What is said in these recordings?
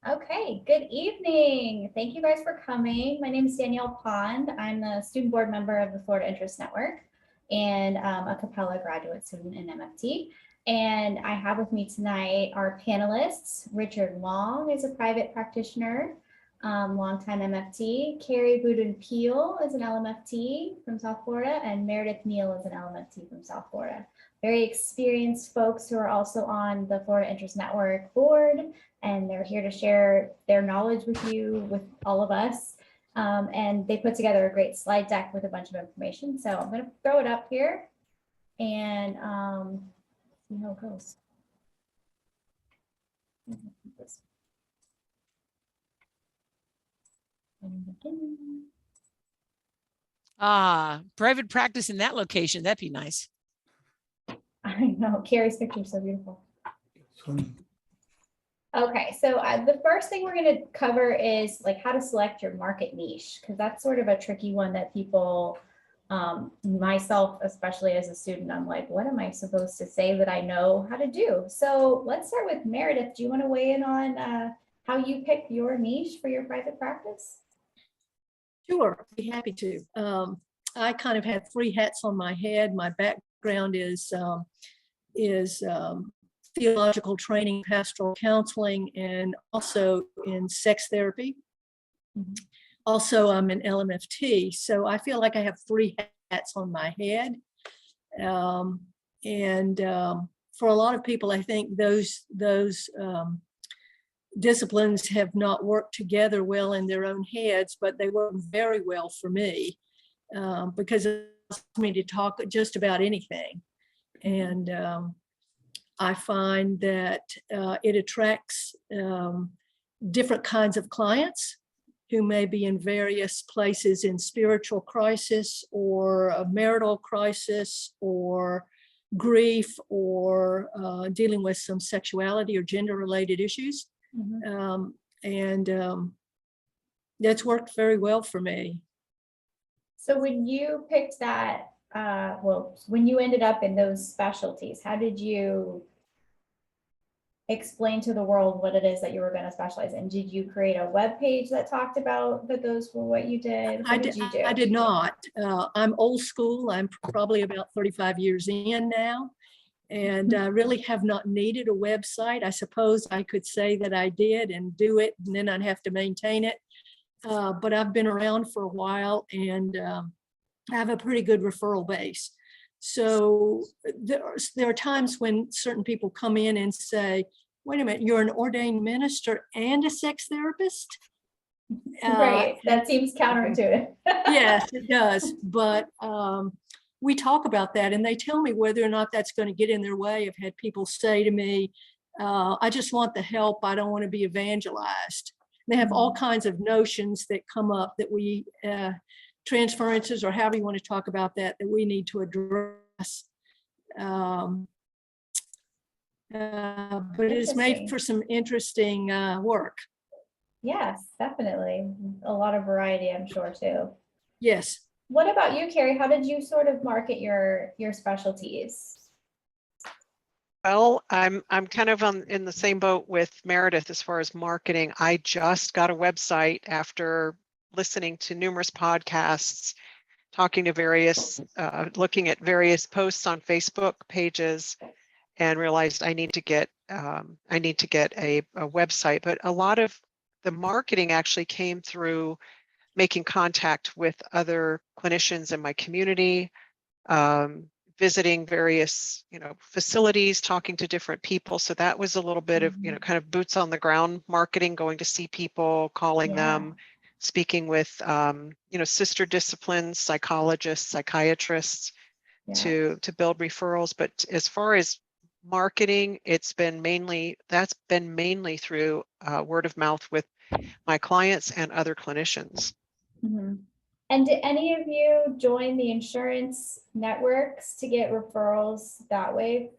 Okay, good evening. Thank you guys for coming. My name is Danielle Pond. I'm the student board member of the Florida Interest Network and a Capella graduate student in MFT. And I have with me tonight our panelists. Richard Long is a private practitioner, longtime MFT. Carrie Budin-Peel is an LMFT from South Florida, and Meredith Neal is an LMFT from South Florida. Very experienced folks who are also on the Florida Interest Network board, and they're here to share their knowledge with you, with all of us. And they put together a great slide deck with a bunch of information. So I'm going to throw it up here and see how it goes. Private practice in that location. That'd be nice. I know, Carrie's picture is so beautiful. Okay, so the first thing we're going to cover is like how to select your market niche, because that's sort of a tricky one that people, myself, especially as a student, I'm like, what am I supposed to say that I know how to do? So let's start with Meredith. Do you want to weigh in on how you picked your niche for your private practice? Sure, I'd be happy to. I kind of had three hats on my head. My background is theological training, pastoral counseling, and also in sex therapy. Mm-hmm. Also, I'm an LMFT, so I feel like I have three hats on my head. For a lot of people, I think those disciplines have not worked together well in their own heads, but they work very well for me because it allows me to talk just about anything. And I find that it attracts different kinds of clients who may be in various places in spiritual crisis or a marital crisis or grief or dealing with some sexuality or gender related issues. Mm-hmm. That's worked very well for me. So when you picked that, when you ended up in those specialties, how did you explain to the world what it is that you were going to specialize in? Did you create a web page that talked about that those were what you did? What did you do? I did not. I'm old school. I'm probably about 35 years in now, and I really have not needed a website. I suppose I could say that I did and do it, and then I'd have to maintain it. But I've been around for a while, and I have a pretty good referral base. So there are times when certain people come in and say, wait a minute, you're an ordained minister and a sex therapist? Right, that seems counterintuitive. Yes, it does. But we talk about that, and they tell me whether or not that's going to get in their way. I've had people say to me, I just want the help. I don't want to be evangelized. They have all kinds of notions that come up that we transferences, or however you want to talk about that we need to address. But it is made for some interesting work. Yes, definitely. A lot of variety, I'm sure, too. Yes. What about you, Carrie? How did you sort of market your specialties? Well, I'm kind of in the same boat with Meredith as far as marketing. I just got a website after listening to numerous podcasts, talking to various, looking at various posts on Facebook pages, and realized I need to get a website. But a lot of the marketing actually came through making contact with other clinicians in my community, visiting various, facilities, talking to different people. So that was a little bit of, kind of boots on the ground marketing, going to see people, calling them, speaking with, sister disciplines, psychologists, psychiatrists to build referrals. But as far as marketing, that's been mainly through word of mouth with my clients and other clinicians. Mm-hmm. And did any of you join the insurance networks to get referrals that way?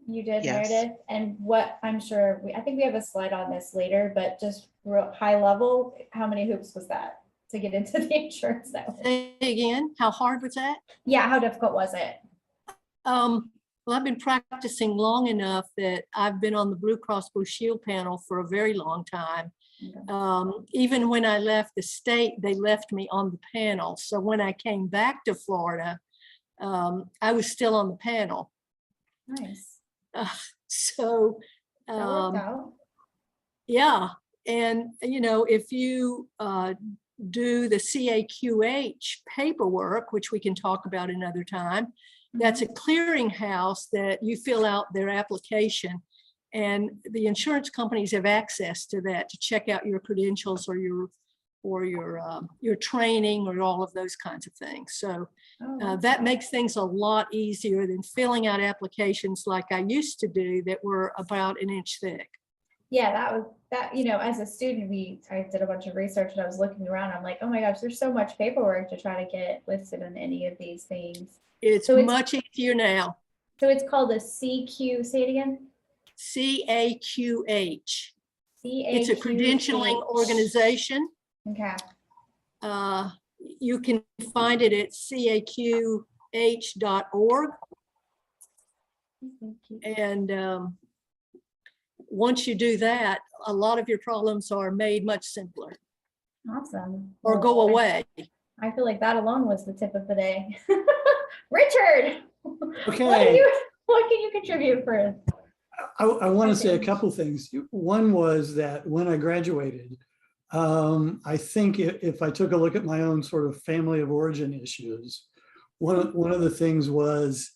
You did, yes. Meredith? And what I'm sure, I think we have a slide on this later, but just real high level, how many hoops was that to get into the insurance network? Say again, how hard was that? Yeah, how difficult was it? Well, Well, I've been practicing long enough that I've been on the Blue Cross Blue Shield panel for a very long time. Okay. Even when I left the state, they left me on the panel. So when I came back to Florida, I was still on the panel. Nice. So, That worked out. yeah. And, you know, if you do the CAQH paperwork, which we can talk about another time, that's a clearinghouse that you fill out their application. And the insurance companies have access to that to check out your credentials or your training or all of those kinds of things. So Oh, that's that cool. makes things a lot easier than filling out applications like I used to do that were about an inch thick. Yeah, that, you know, as a student, I did a bunch of research and I was looking around. I'm like, oh my gosh, there's so much paperwork to try to get listed in any of these things. It's So it's- much easier now. So it's called a CQ, say it again? CAQH. CAQH. It's a credentialing organization. Okay. You can find it at caqh.org. And once you do that, a lot of your problems are made much simpler Awesome. or Well, go away. I feel like that alone was the tip of the day. Richard, Okay. what can you contribute for? I want to say a Okay. couple things. One was that when I graduated, I think if I took a look at my own sort of family of origin issues, one of the things was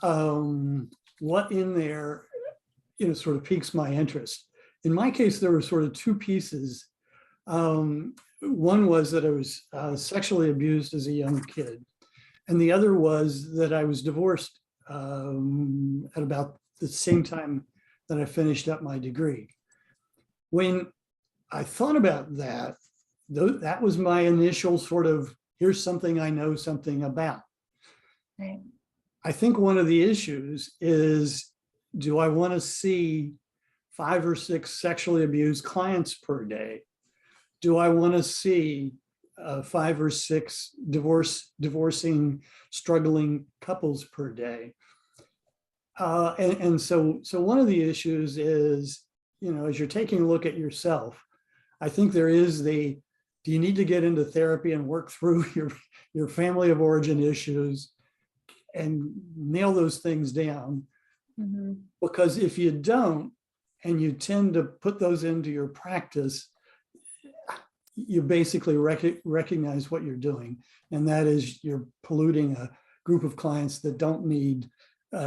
what in there, you know, sort of piques my interest. In my case, there were sort of two pieces. One was that I was sexually abused as a young kid. And the other was that I was divorced at about the same time that I finished up my degree. When I thought about that, that was my initial sort of, here's something I know something about. Right. I think one of the issues is, do I want to see 5 or 6 sexually abused clients per day? Do I want to see 5 or 6 divorcing, struggling couples per day? And so one of the issues is, you know, as you're taking a look at yourself, I think there is do you need to get into therapy and work through your family of origin issues and nail those things down? Mm-hmm. Because if you don't, and you tend to put those into your practice, you basically recognize what you're doing. And that is you're polluting a group of clients that don't need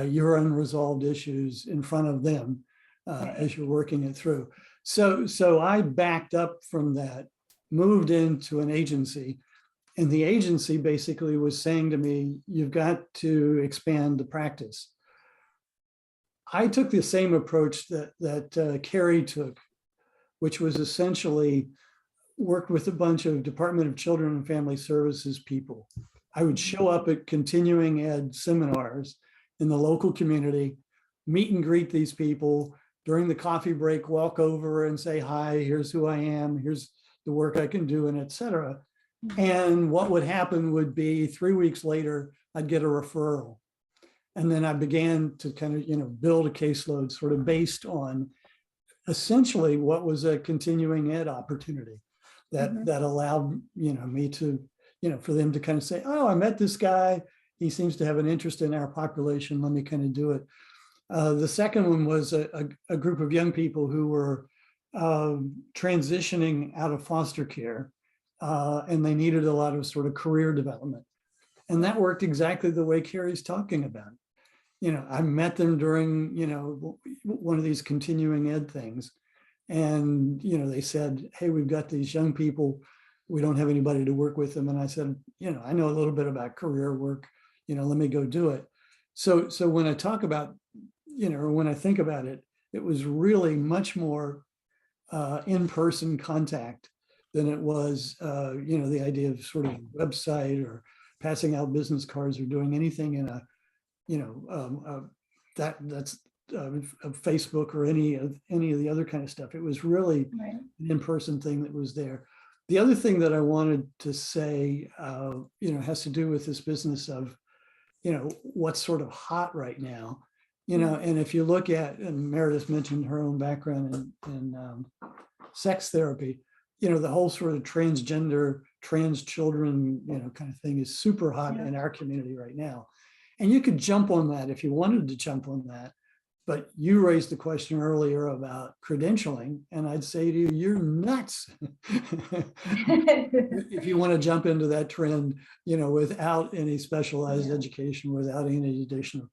your unresolved issues in front of them as you're working it through. So I backed up from that, moved into an agency, and the agency basically was saying to me, you've got to expand the practice. I took the same approach that Carrie took, which was essentially worked with a bunch of Department of Children and Family Services people. I would show up at continuing ed seminars in the local community, meet and greet these people during the coffee break, walk over and say, hi, here's who I am, here's the work I can do, and et cetera. And what would happen would be 3 weeks later, I'd get a referral. And then I began to kind of, you know, build a caseload sort of based on essentially what was a continuing ed opportunity that allowed, you know, me to, you know, for them to kind of say, oh, I met this guy. He seems to have an interest in our population. Let me kind of do it. The second one was a group of young people who were transitioning out of foster care, and they needed a lot of sort of career development. And that worked exactly the way Carrie's talking about. You know, I met them during, you know, one of these continuing ed things. And, you know, they said, hey, we've got these young people. We don't have anybody to work with them. And I said, you know, I know a little bit about career work, you know, let me go do it. So when I talk about, you know, when I think about it, it was really much more in-person contact than it was, you know, the idea of sort of website or passing out business cards or doing anything in a, you know, that's Facebook or any of the other kind of stuff. It was really Right. an in-person thing that was there. The other thing that I wanted to say, you know, has to do with this business of, you know, what's sort of hot right now. You know, and if you look at, and Meredith mentioned her own background in sex therapy, you know, the whole sort of transgender, trans children, you know, kind of thing is super hot Yeah. in our community right now. And you could jump on that if you wanted to jump on that. But you raised the question earlier about credentialing, and I'd say to you, you're nuts. If you want to jump into that trend, you know, without any specialized Yeah. education, without any additional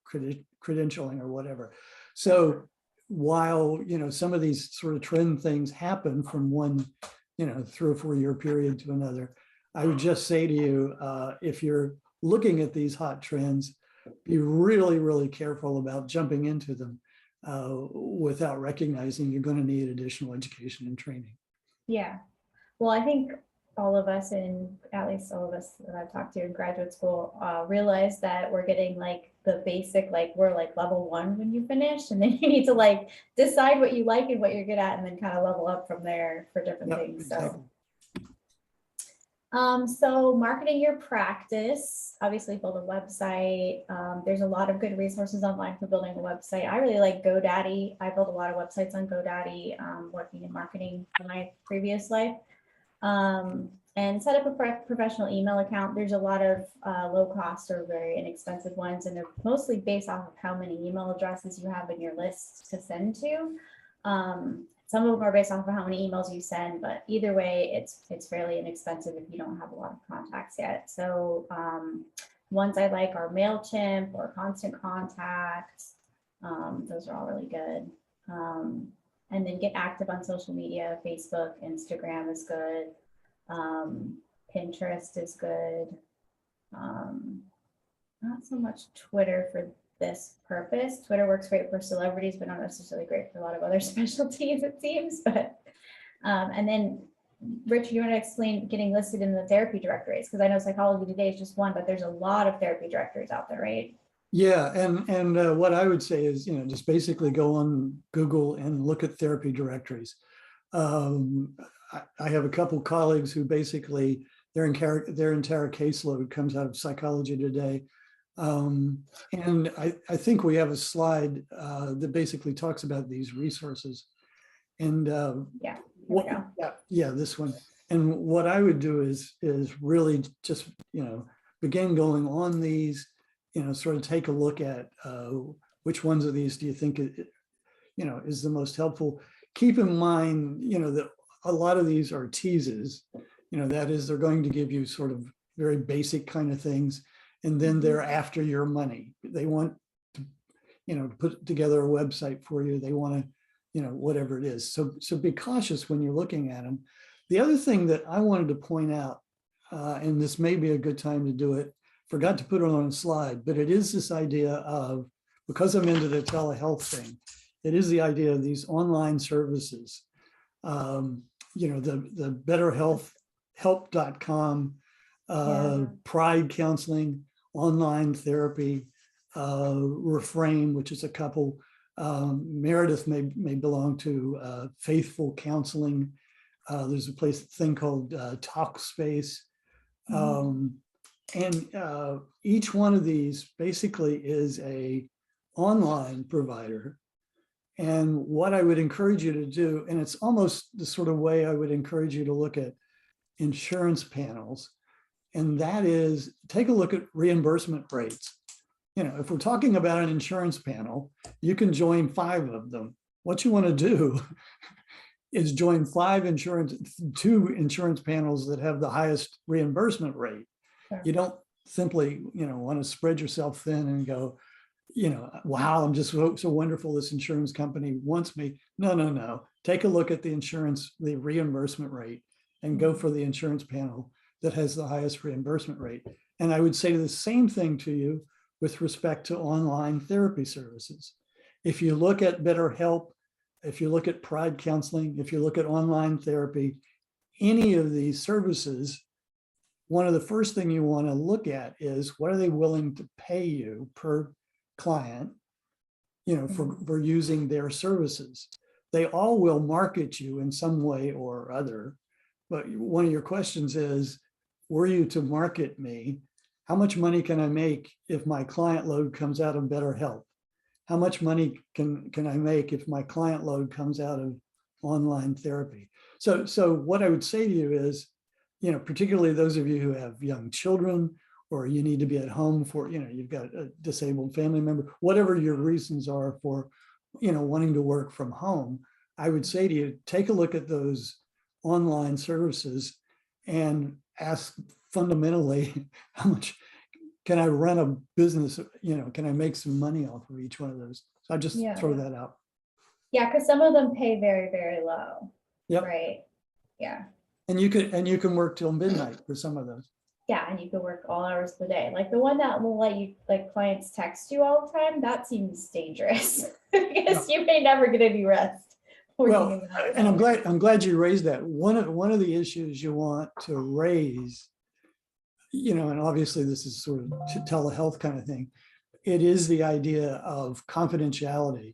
credentialing or whatever. So while, you know, some of these sort of trend things happen from one, you know, 3 or 4 year period to another, I would just say to you, if you're looking at these hot trends, be really, really careful about jumping into them without recognizing you're going to need additional education and training. Yeah, well, I think all of us, and at least all of us that I've talked to in graduate school, realize that we're getting like the basic, like we're like level 1 when you finish, and then you need to like decide what you like and what you're good at, and then kind of level up from there for different Yep, things. exactly. So marketing your practice, obviously build a website. There's a lot of good resources online for building a website. I really like GoDaddy. I built a lot of websites on GoDaddy, working in marketing in my previous life. And set up a professional email account. There's a lot of low cost or very inexpensive ones, and they're mostly based off of how many email addresses you have in your list to send to. Some of them are based off of how many emails you send, but either way, it's fairly inexpensive if you don't have a lot of contacts yet. So ones I like are MailChimp or Constant Contact. Those are all really good. And then get active on social media. Facebook, Instagram is good. Pinterest is good. Not so much Twitter for this purpose. Twitter works great for celebrities, but not necessarily great for a lot of other specialties, it seems. But and then, Rich, you want to explain getting listed in the therapy directories? Because I know Psychology Today is just one, but there's a lot of therapy directories out there, right? Yeah, and what I would say is, you know, just basically go on Google and look at therapy directories. I have a couple colleagues who basically their entire caseload comes out of Psychology Today. And I think we have a slide that basically talks about these resources. And Yeah, here we go. yeah, this one. And what I would do is really just, you know, begin going on these, you know, sort of take a look at which ones of these do you think, you know, is the most helpful. Keep in mind, you know, that a lot of these are teases, you know, that is, they're going to give you sort of very basic kind of things. And then they're after your money. They want to, you know, put together a website for you. They want to, you know, whatever it is. So be cautious when you're looking at them. The other thing that I wanted to point out, and this may be a good time to do it, forgot to put it on a slide, but it is this idea of, because I'm into the telehealth thing, it is the idea of these online services. You know, the BetterHealth.com, Pride Counseling, online therapy, Refrain, which is a couple. Meredith may belong to Faithful Counseling. There's a thing called Talkspace. And each one of these basically is a online provider. And what I would encourage you to do, and it's almost the sort of way I would encourage you to look at insurance panels, and that is take a look at reimbursement rates. You know, if we're talking about an insurance panel, you can join 5 of them. What you want to do is join 2 insurance panels that have the highest reimbursement rate. Sure. You don't simply, you know, want to spread yourself thin and go, you know, wow, I'm just so wonderful. This insurance company wants me. No. Take a look at the reimbursement rate and go for the insurance panel that has the highest reimbursement rate. And I would say the same thing to you with respect to online therapy services. If you look at BetterHelp, if you look at Pride Counseling, if you look at online therapy, any of these services, one of the first thing you want to look at is what are they willing to pay you per client, you know, for using their services. They all will market you in some way or other. But one of your questions is, were you to market me, how much money can I make if my client load comes out of BetterHelp? how much money can I make if my client load comes out of online therapy? So what I would say to you is, particularly those of you who have young children, or you need to be at home for, you've got a disabled family member, whatever your reasons are for, wanting to work from home, I would say to you, take a look at those online services and ask fundamentally, how much can I run a business? Can I make some money off of each one of those? So I just Yeah. throw that out. Yeah, because some of them pay very, very low. Yep. Right. Yeah. And you can work till midnight for some of those. Yeah, and you could work all hours of the day. Like the one that will let you, like clients text you all the time, that seems dangerous because you may never get any rest. Well, working in that and hours. I'm glad you raised that. One of the issues you want to raise, and obviously this is sort of telehealth kind of thing. It is the idea of confidentiality.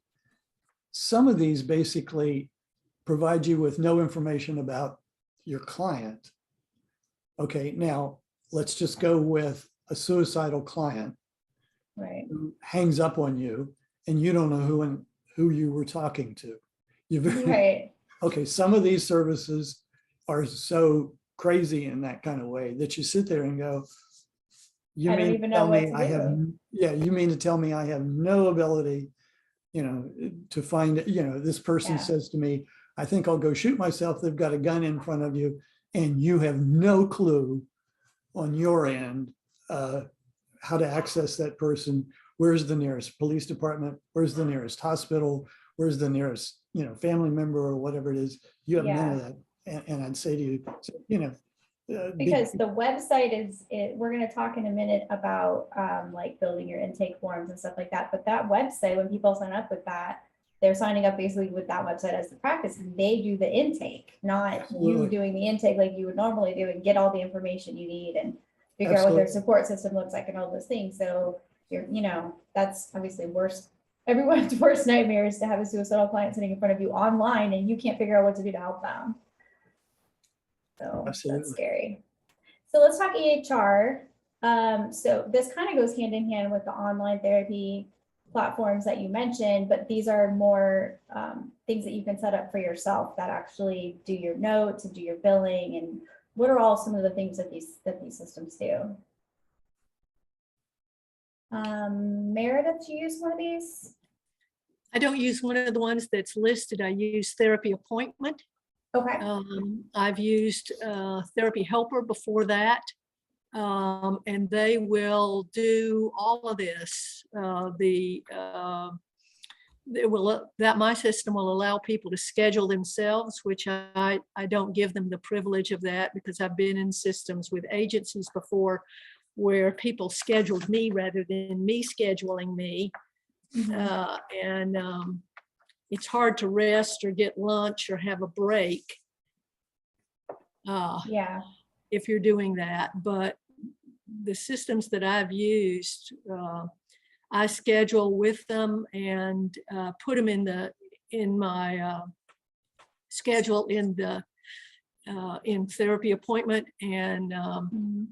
Some of these basically provide you with no information about your client. Okay, now let's just go with a suicidal client Right. who hangs up on you and you don't know who you were talking to. Right. Okay, some of these services are so crazy in that kind of way that you sit there and go, you I don't mean to even know tell what me to I have, do. you mean to tell me I have no ability, to find, this person Yeah. says to me, I think I'll go shoot myself. They've got a gun in front of you and you have no clue on your end how to access that person. Where's the nearest police department? Where's the nearest hospital? Where's the nearest, family member or whatever it is? You have none of that. And I'd say to you, Because the website we're going to talk in a minute about like building your intake forms and stuff like that. But that website, when people sign up with that, they're signing up basically with that website as the practice. And they do the intake, not Absolutely. you doing the intake like you would normally do and get all the information you need and figure out what their Absolutely. support system looks like and all those things. So that's obviously worse. Everyone's worst nightmare is to have a suicidal client sitting in front of you online and you can't figure out what to do to help them. So Absolutely. that's scary. So let's talk EHR. So this kind of goes hand in hand with the online therapy platforms that you mentioned, but these are more things that you can set up for yourself that actually do your notes and do your billing. And what are all some of the things that these systems do? Meredith, do you use one of these? I don't use one of the ones that's listed. I use Therapy Appointment. Okay. I've used Therapy Helper before that, and they will do all of this. My system will allow people to schedule themselves, which I don't give them the privilege of that because I've been in systems with agencies before where people scheduled me rather than me scheduling me. Mhm. It's hard to rest or get lunch or have a break Yeah. if you're doing that. But the systems that I've used, I schedule with them and put them in my schedule in Therapy Appointment and Mhm.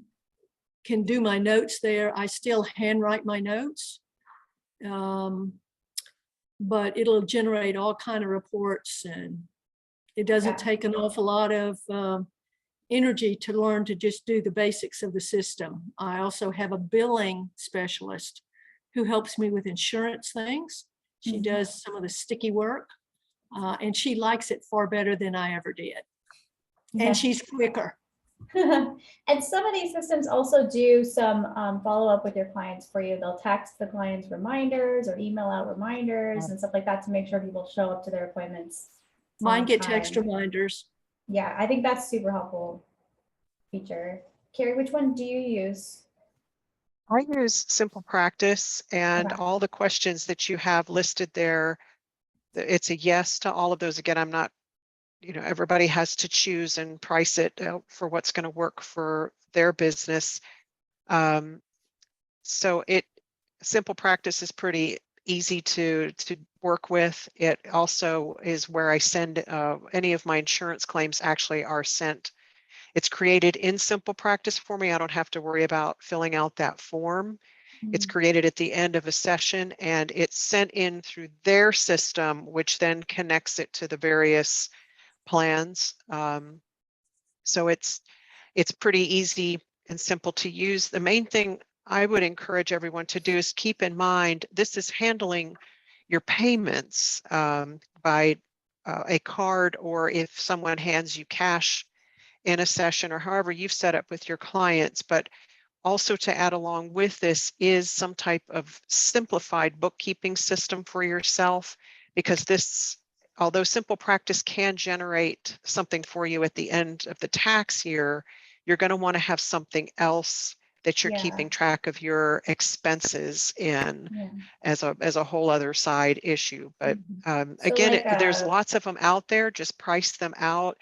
can do my notes there. I still handwrite my notes. But it'll generate all kind of reports and it doesn't Yeah. take an awful lot of energy to learn to just do the basics of the system. I also have a billing specialist who helps me with insurance things. She Mhm. does some of the sticky work and she likes it far better than I ever did. Yeah. And she's quicker. And some of these systems also do some follow-up with your clients for you. They'll text the clients reminders or email out reminders and stuff like that to make sure people show up to their appointments. Mine on get text time. reminders. Yeah, I think that's super helpful feature. Carrie, which one do you use? I use Simple Practice and Okay. all the questions that you have listed there. It's a yes to all of those. Again, I'm not, everybody has to choose and price it for what's going to work for their business. So Simple Practice is pretty easy to work with. It also is where I send any of my insurance claims actually are sent. It's created in Simple Practice for me. I don't have to worry about filling out that form. It's Mm. created at the end of a session and it's sent in through their system, which then connects it to the various plans. So it's pretty easy and simple to use. The main thing I would encourage everyone to do is keep in mind, this is handling your payments by a card, or if someone hands you cash in a session, or however you've set up with your clients. But also to add along with this is some type of simplified bookkeeping system for yourself, because this, although Simple Practice can generate something for you at the end of the tax year, you're going to want to have something else that you're Yeah. keeping track of your expenses in Yeah. as a whole other side issue. But So again, like there's a- lots of them out there. Just price them out.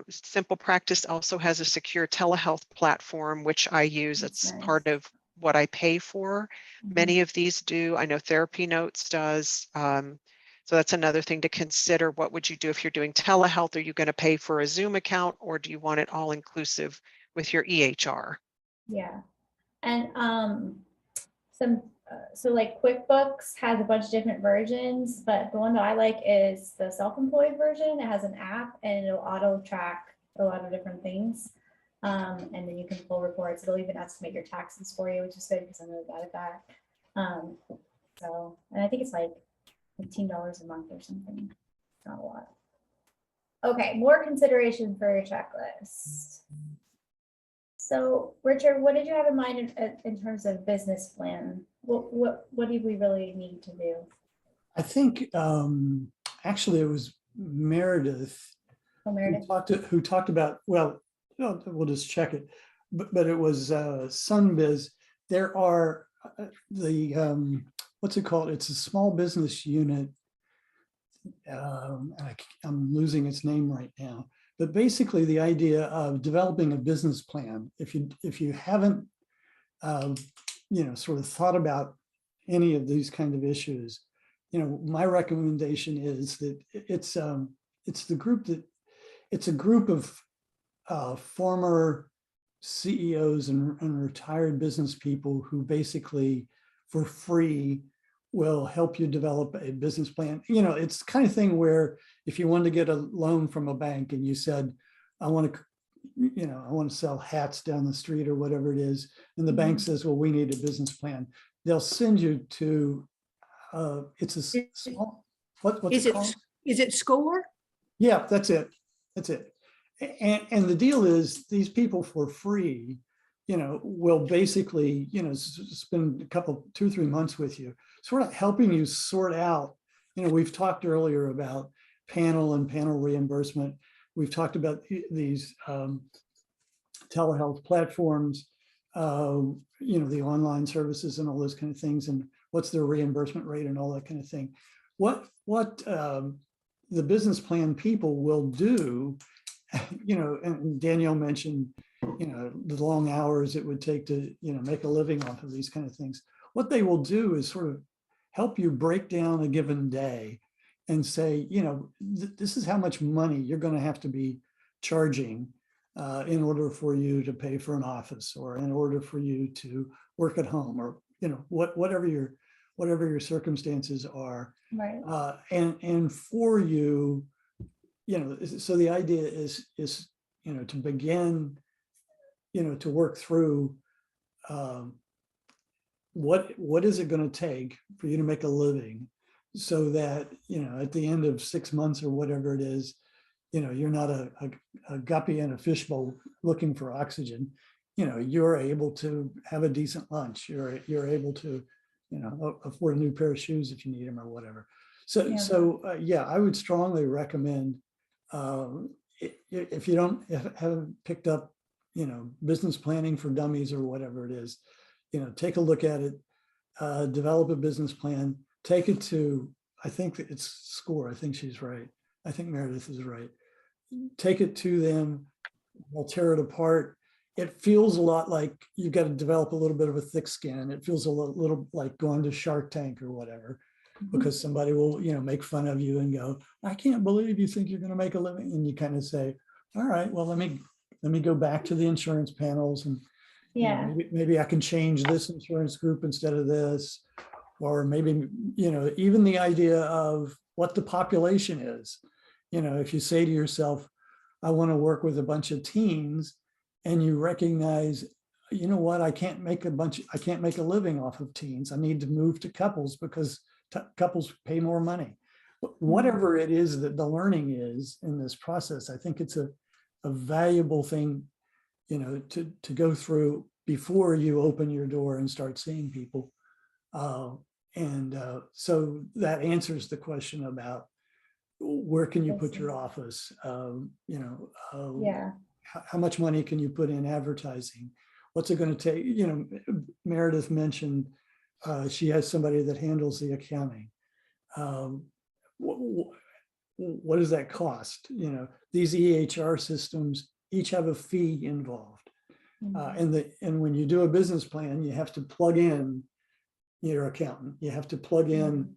Simple Practice also has a secure telehealth platform, which I use. That's It's nice. part of what I pay for. Mhm. Many of these do. I know Therapy Notes does. So that's another thing to consider. What would you do if you're doing telehealth? Are you going to pay for a Zoom account, or do you want it all inclusive with your EHR? Yeah. And so like QuickBooks has a bunch of different versions, but the one that I like is the self-employed version. It has an app and it'll auto track a lot of different things. And then you can pull reports. It'll even estimate your taxes for you, which is good because I'm really bad at that. So, and I think it's like $15 a month or something. Not a lot. Okay, more consideration for your checklist. So, Richard, what did you have in mind in terms of business plan? What do we really need to do? I think actually it was Meredith Oh, Meredith? who talked about, well, no, we'll just check it, but it was Sunbiz. There are what's it called? It's a small business unit. I'm losing its name right now. But basically, the idea of developing a business plan, if you haven't, sort of thought about any of these kind of issues, my recommendation is that it's a group of former CEOs and retired business people who basically, for free, will help you develop a business plan. It's the kind of thing where if you wanted to get a loan from a bank and you said, I want to sell hats down the street or whatever it is, and the bank says, well, we need a business plan, they'll send you to, it's a small, what's Is it it, called? is it SCORE? Yeah, that's it. That's it. And the deal is, these people for free, will basically, spend a couple, 2-3 months with you, sort of helping you sort out, we've talked earlier about panel and panel reimbursement. We've talked about these telehealth platforms, the online services and all those kind of things, and what's their reimbursement rate and all that kind of thing. What the business plan people will do, and Danielle mentioned, the long hours it would take to, make a living off of these kind of things. What they will do is sort of help you break down a given day and say, this is how much money you're going to have to be charging in order for you to pay for an office, or in order for you to work at home, or, whatever your circumstances are. Right. And for you, so the idea is, to begin, to work through what is it going to take for you to make a living, so that, at the end of 6 months or whatever it is, you're not a guppy in a fishbowl looking for oxygen. You're able to have a decent lunch. You're able to, afford a new pair of shoes if you need them or whatever. Yeah. I would strongly recommend, if you haven't picked up, business planning for dummies or whatever it is, take a look at it, develop a business plan, take it to, I think it's SCORE. I think she's right. I think Meredith is right. Take it to them, they'll tear it apart. It feels a lot like you've got to develop a little bit of a thick skin. It feels a little like going to Shark Tank or whatever, because somebody will, make fun of you and go, I can't believe you think you're going to make a living. And you kind of say, all right, well, let me go back to the insurance panels and, You know, Yeah. maybe I can change this insurance group instead of this. Or maybe, you know, even the idea of what the population is. You know, if you say to yourself, I want to work with a bunch of teens, and you recognize, you know what, I can't make a living off of teens. I need to move to couples because couples pay more money. Whatever it is that the learning is in this process, I think it's a valuable thing, you know, to go through before you open your door and start seeing people. So that answers the question about where can you put your office? You know, Yeah. how much money can you put in advertising? What's it going to take? You know, Meredith mentioned she has somebody that handles the accounting. What does that cost? You know, these EHR systems each have a fee involved. And when you do a business plan, you have to plug in your accountant. You have to plug in,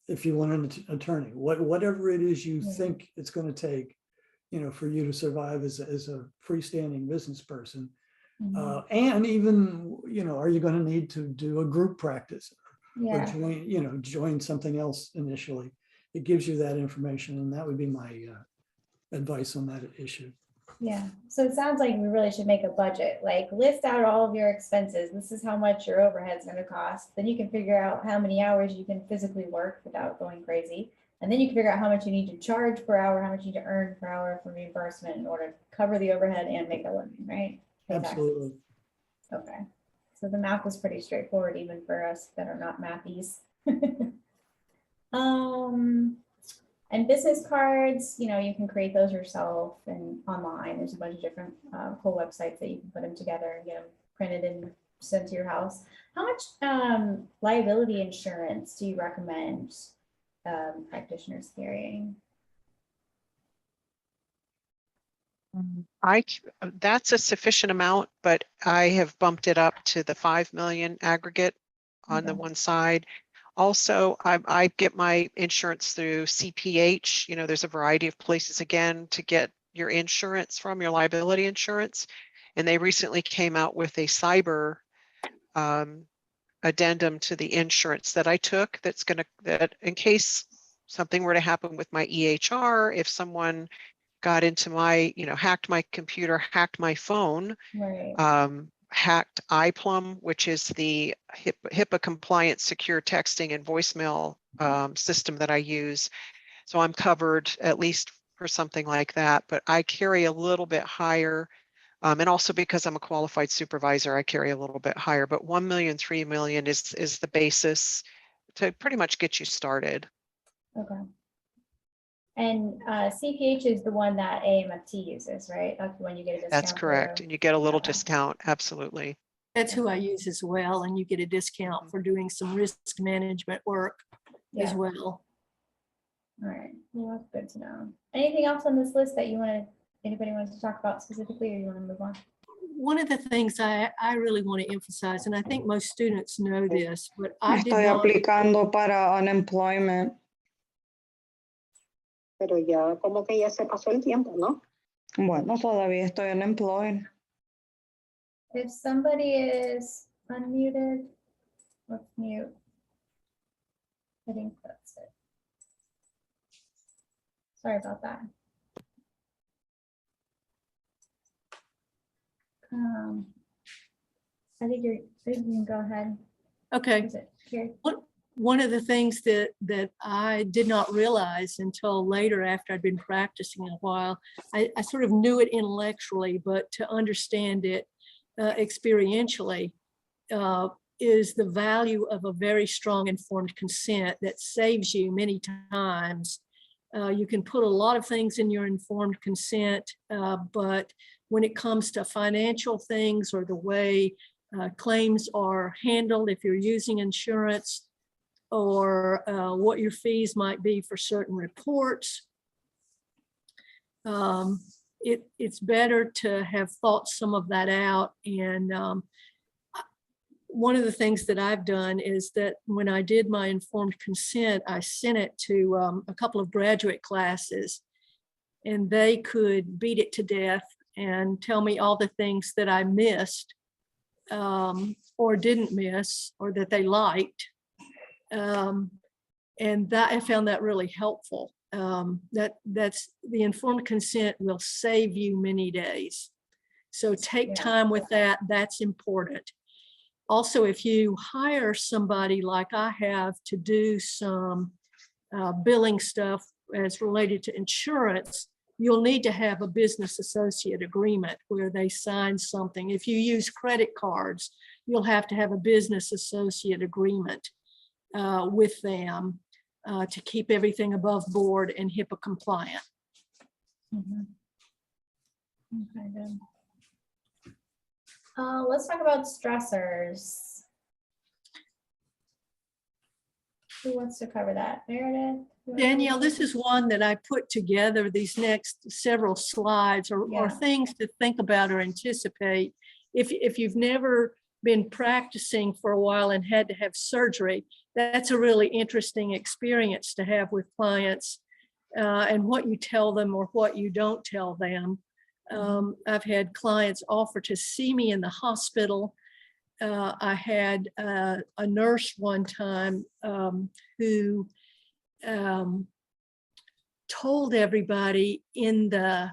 if you want an attorney, whatever it is you think it's going to take, you know, for you to survive as a freestanding business person. And even, you know, are you going to need to do a group practice or join something else initially? It gives you that information, and that would be my advice on that issue. Yeah, so it sounds like we really should make a budget, like list out all of your expenses. This is how much your overhead's gonna cost. Then you can figure out how many hours you can physically work without going crazy. And then you can figure out how much you need to charge per hour, how much you need to earn per hour for reimbursement in order to cover the overhead and make a living, right? Absolutely. Okay, so the math is pretty straightforward even for us that are not mathies. And business cards, you know, you can create those yourself and online. There's a bunch of different cool websites that you can put them together and get them printed and sent to your house. How much liability insurance do you recommend practitioners carrying? That's a sufficient amount, but I have bumped it up to the 5 million aggregate on the one side. Also, I get my insurance through CPH. You know, there's a variety of places again to get your insurance from, your liability insurance. And they recently came out with a cyber addendum to the insurance that I took that in case something were to happen with my EHR, if someone got into my, you know, hacked my computer, hacked my phone, hacked iPlum, which is the HIPAA compliant secure texting and voicemail system that I use. So I'm covered at least for something like that, but I carry a little bit higher. And also because I'm a qualified supervisor, I carry a little bit higher, but 1 million, 3 million is the basis to pretty much get you started. Okay. And CPH is the one that AMFT uses, right? That's the one you get a discount. That's correct. through. And you get a little discount. Absolutely. That's who I use as well. And you get a discount for doing some risk management work as well. All right. Well, that's good to know. Anything else on this list that anybody wants to talk about specifically, or you want to move on? One of the things I really want to emphasize, and I think most students know this, but I did Estoy not. aplicando para unemployment. Pero ya como que ya se pasó el tiempo, ¿no? Bueno, todavía estoy unemployed. If somebody is unmuted, let's mute. I think that's it. Sorry about that. I think you can go ahead. Okay. Is it here? One of the things that I did not realize until later after I'd been practicing a while, I sort of knew it intellectually, but to understand it experientially is the value of a very strong informed consent that saves you many times. You can put a lot of things in your informed consent, but when it comes to financial things or the way claims are handled, if you're using insurance, or what your fees might be for certain reports, it's better to have thought some of that out. And one of the things that I've done is that when I did my informed consent, I sent it to a couple of graduate classes, and they could beat it to death and tell me all the things that I missed or didn't miss or that they liked. And that I found that really helpful. That's the informed consent will save you many days. So take Yeah. time with that. That's important. Also, if you hire somebody like I have to do some billing stuff as related to insurance, you'll need to have a business associate agreement where they sign something. If you use credit cards, you'll have to have a business associate agreement with them to keep everything above board and HIPAA compliant. Mhm. Okay, good. Let's talk about stressors. Who wants to cover that? Meredith? You wanna Danielle, cover this is one that I put together, these next several slides or Yeah. things to think about or anticipate. If you've never been practicing for a while and had to have surgery, that's a really interesting experience to have with clients and what you tell them or what you don't tell them. I've had clients offer to see me in the hospital. I had a nurse one time who told everybody in the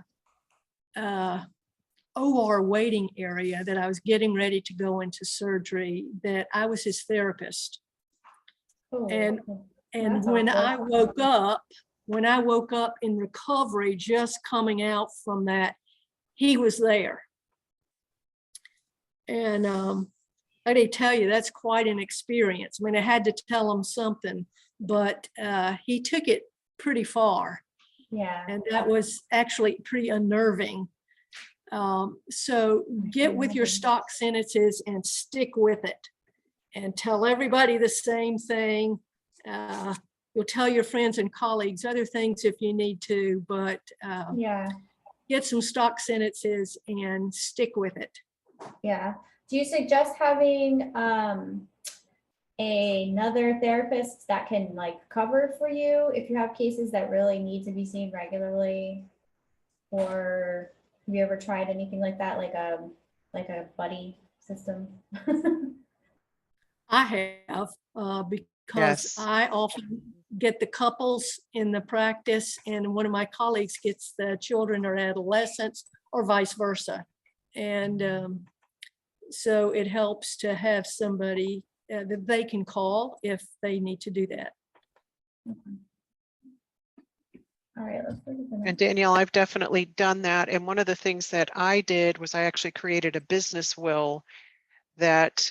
OR waiting area that I was getting ready to go into surgery, that I was his therapist. Oh, And that's when awful. I woke up in recovery, just coming out from that, he was there. And I did tell you, that's quite an experience. I mean, I had to tell him something, but he took it pretty far. Yeah. And that was actually pretty unnerving. So get with your stock sentences and stick with it and tell everybody the same thing. You'll tell your friends and colleagues other things if you need to, but Yeah. get some stock sentences and stick with it. Yeah. Do you suggest having another therapist that can like cover for you if you have cases that really need to be seen regularly? Or have you ever tried anything like that, like a buddy system? I have, because Yes. I often get the couples in the practice and one of my colleagues gets the children or adolescents or vice versa. And so it helps to have somebody that they can call if they need to do that. Okay. All right, let's look at the And next. Danielle, I've definitely done that. And one of the things that I did was I actually created a business will that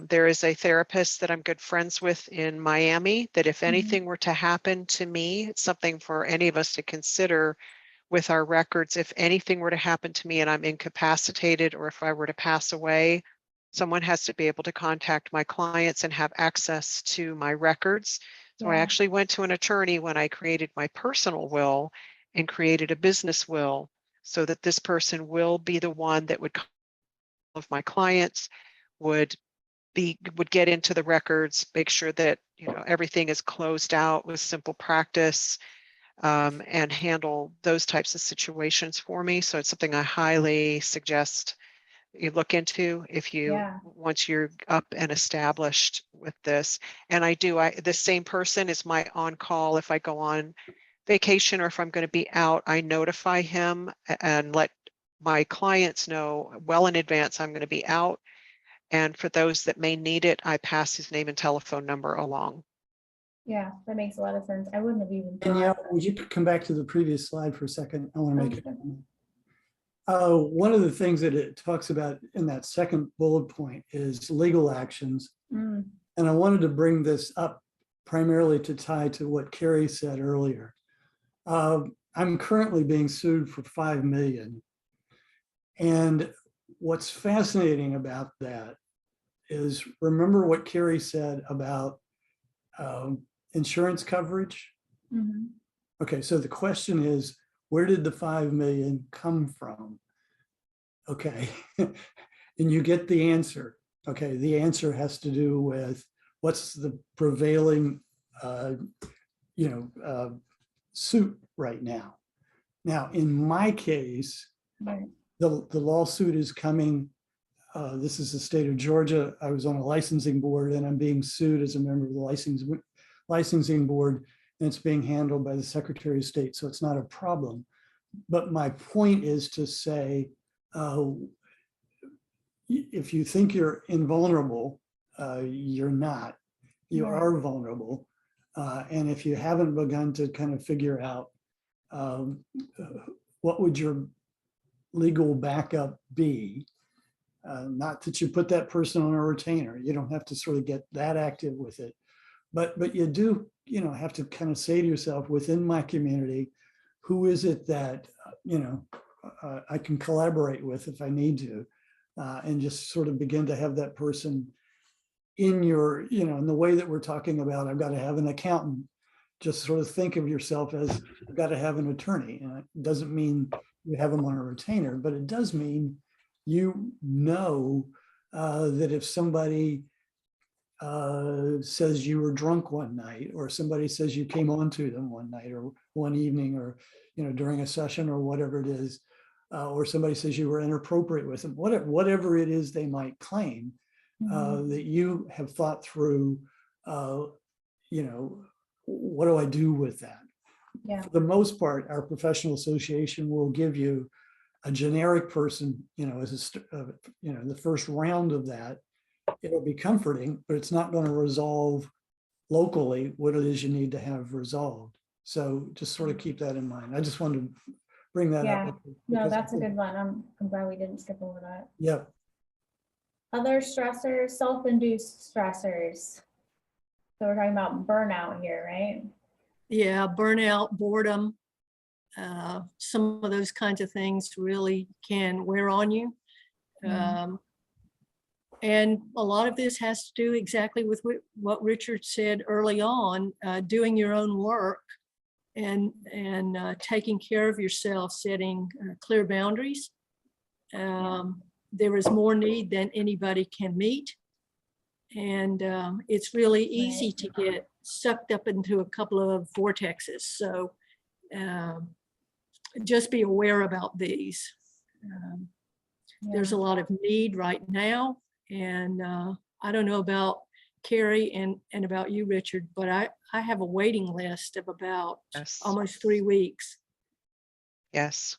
there is a therapist that I'm good friends with in Miami, that if anything were to happen to me, it's something for any of us to consider with our records. If anything were to happen to me and I'm incapacitated, or if I were to pass away, someone has to be able to contact my clients and have access to my records. So I Yeah. actually went to an attorney when I created my personal will and created a business will so that this person will be the one that would of my clients, would get into the records, make sure that everything is closed out with simple practice, and handle those types of situations for me. So it's something I highly suggest you look into if you Yeah. once you're up and established with this. And the same person is my on-call. If I go on vacation or if I'm going to be out, I notify him and let my clients know well in advance I'm going to be out. And for those that may need it, I pass his name and telephone number along. Yeah, that makes a lot of sense. I wouldn't have even Danielle, thought. would you come back to the previous slide for a second? I want to make it. Okay. One of the things that it talks about in that second bullet point is legal actions. Mm, And I wanted to bring this up primarily to tie to what Carrie said earlier. I'm currently being sued for $5 million. And what's fascinating about that is, remember what Carrie said about insurance coverage? mhm. Okay, so the question is, where did the $5 million come from? Okay, and you get the answer. Okay, the answer has to do with what's the prevailing, suit right now. Now, in my case, Right. the lawsuit is coming this is the state of Georgia. I was on a licensing board and I'm being sued as a member of the licensing board, and it's being handled by the Secretary of State, so it's not a problem. But my point is to say, if you think you're invulnerable, you're not. You Right. are vulnerable. And if you haven't begun to kind of figure out what would your legal backup be, not that you put that person on a retainer, you don't have to sort of get that active with it, but you do, have to kind of say to yourself, within my community, who is it that, I can collaborate with if I need to, and just sort of begin to have that person in your, in the way that we're talking about, I've got to have an accountant. Just sort of think of yourself as, I've got to have an attorney. And it doesn't mean you have them on a retainer, but it does mean that if somebody says you were drunk one night, or somebody says you came on to them one night or one evening, or during a session or whatever it is, or somebody says you were inappropriate with them, whatever it is they might claim, that you have thought through, what do I do with that? Yeah. For the most part, our professional association will give you a generic person, as the first round of that. It'll be comforting, but it's not going to resolve locally what it is you need to have resolved. So just sort of keep that in mind. I just wanted to bring that Yeah. up. No, because that's a good one. I'm glad we didn't skip over that. Yeah. Other stressors, self-induced stressors. So we're talking about burnout here, right? Yeah, burnout, boredom, some of those kinds of things really can wear on you. And a lot of this has to do exactly with what Richard said early on, doing your own work and taking care of yourself, setting clear boundaries. There is more need than anybody can meet. And it's really easy to get sucked up into a couple of vortexes. So just be aware about these. There's a lot of need right now. And I don't know about Carrie and about you, Richard, but I have a waiting list of about Yes. almost 3 weeks. Yes.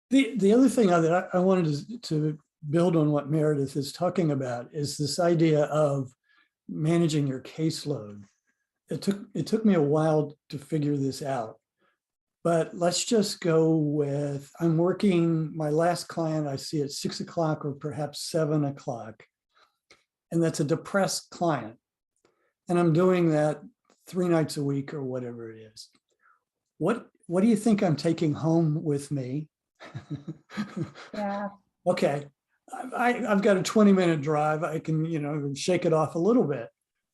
The other thing that I wanted to build on what Meredith is talking about is this idea of managing your caseload. It took me a while to figure this out, but let's just go with, I'm working, my last client I see at 6 o'clock or perhaps 7 o'clock. And that's a depressed client. And I'm doing that 3 nights a week or whatever it is. What do you think I'm taking home with me? Yeah. Okay, I've got a 20-minute drive. I can, shake it off a little bit.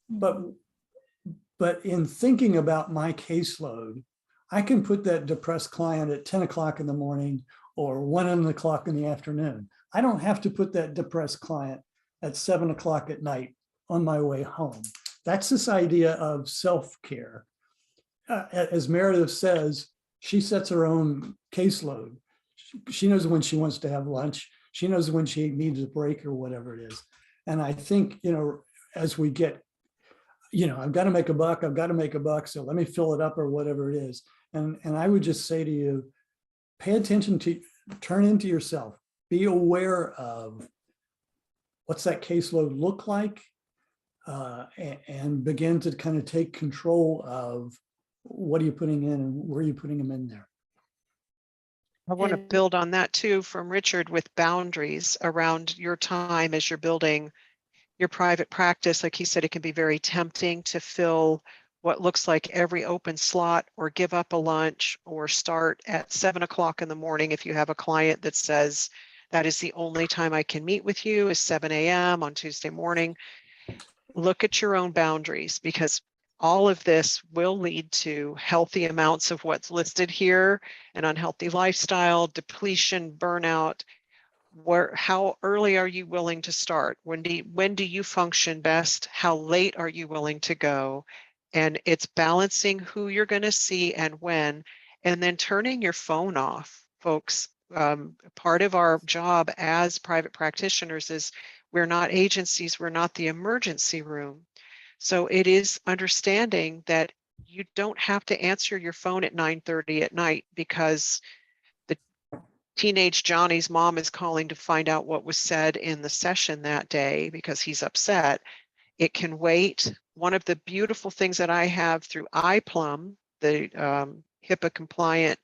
But in thinking about my caseload, I can put that depressed client at 10 o'clock in the morning or 1 o'clock in the afternoon. I don't have to put that depressed client at 7 o'clock at night on my way home. That's this idea of self-care. As Meredith says, she sets her own caseload. She knows when she wants to have lunch. She knows when she needs a break or whatever it is. And I think, as we get, I've got to make a buck. So let me fill it up or whatever it is. And I would just say to you, pay attention to, turn into yourself, be aware of what's that caseload look like, and begin to kind of take control of what are you putting in and where are you putting them in there. I want to And- build on that too from Richard with boundaries around your time as you're building your private practice. Like he said, it can be very tempting to fill what looks like every open slot or give up a lunch or start at 7 o'clock in the morning. If you have a client that says that is the only time I can meet with you is 7 a.m. on Tuesday morning, look at your own boundaries, because all of this will lead to healthy amounts of what's listed here, an unhealthy lifestyle, depletion, burnout. How early are you willing to start? When do you function best? How late are you willing to go? And it's balancing who you're going to see and when, and then turning your phone off, folks. Part of our job as private practitioners is We're not agencies, we're not the emergency room. So it is understanding that you don't have to answer your phone at 9:30 at night because the teenage Johnny's mom is calling to find out what was said in the session that day because he's upset. It can wait. One of the beautiful things that I have through iPlum, the HIPAA compliant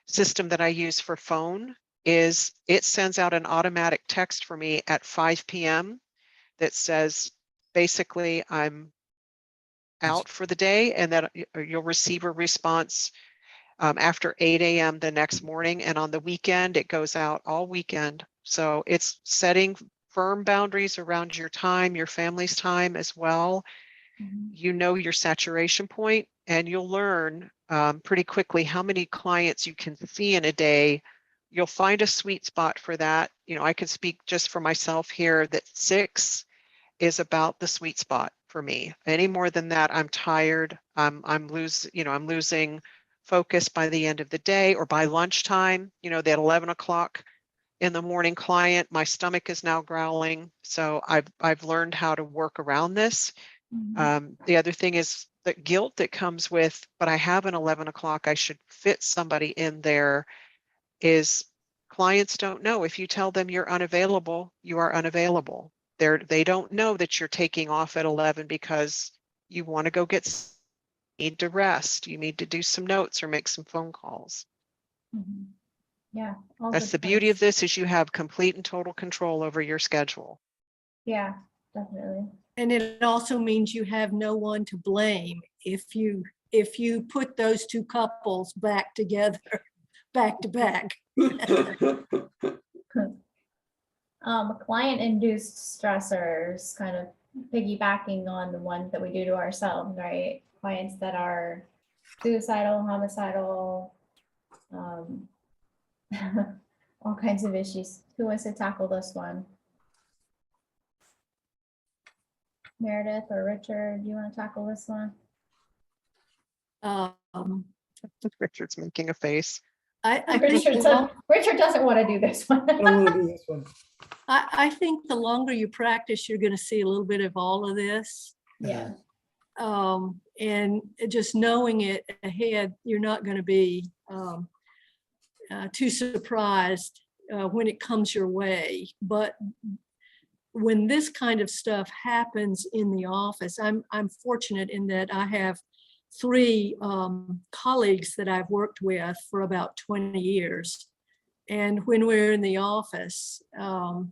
system that I use for phone, is it sends out an automatic text for me at 5 p.m. that says, basically, I'm out for the day, and that you'll receive a response after 8 a.m. the next morning. And on the weekend, it goes out all weekend. So it's setting firm boundaries around your time, your family's time as well. You know your saturation point, and you'll learn pretty quickly how many clients you can see in a day. You'll find a sweet spot for that. You know, I can speak just for myself here that 6 is about the sweet spot for me. Any more than that, I'm tired. I'm losing focus by the end of the day or by lunchtime. You know, that 11 o'clock in the morning client, my stomach is now growling. So I've learned how to work around this. The other thing is the guilt that comes with, but I have an 11 o'clock, I should fit somebody in there, is clients don't know. If you tell them you're unavailable, you are unavailable. They don't know that you're taking off at 11 because you want to go need to rest. You need to do some notes or make some phone calls. Yeah. all That's good the beauty of points. this, is you have complete and total control over your schedule. Yeah, definitely. And it also means you have no one to blame if you put those two couples back together, back to back. Client-induced stressors, kind of piggybacking on the ones that we do to ourselves, right? Clients that are suicidal, homicidal, all kinds of issues. Who wants to tackle this one? Meredith or Richard, do you want to tackle this one? Richard's making a face. I think Richard doesn't want to do this one. I don't want to do this one. I think the longer you practice, you're going to see a little bit of all of this. Yeah. And just knowing it ahead, you're not going to be too surprised when it comes your way. But when this kind of stuff happens in the office, I'm fortunate in that I have 3 colleagues that I've worked with for about 20 years. And when we're in the office, I